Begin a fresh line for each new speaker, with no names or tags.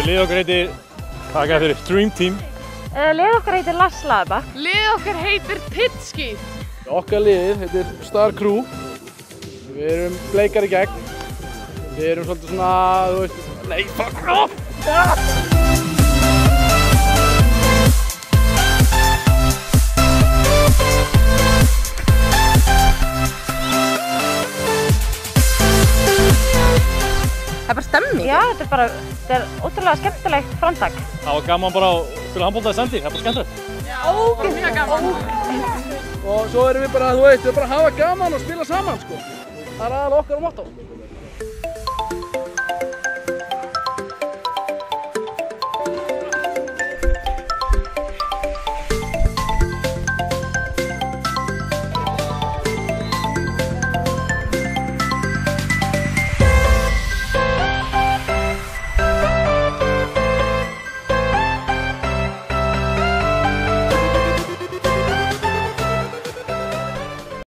Lið okkar heitir, hvað gæði fyrir, Dream Team.
Lið okkar heitir Lars Lagerbäck.
Lið okkar heitir Pitski.
Okkar lið heitir Star Crew. Við erum bleikar í gegn. Við erum svolítið svona, þú veist, nei, fuck off!
Það er bara stemming. Já, þetta er ótrúlega skemmtilegt framtak.
Það var gaman bara að spila handbolta í sandi, það er bara skemmtilegt.
Já, ógeðslega gaman.
Og svo erum við bara, þú veist, við bara hafa gaman og spila saman, sko. Það er aðalega okkar motto.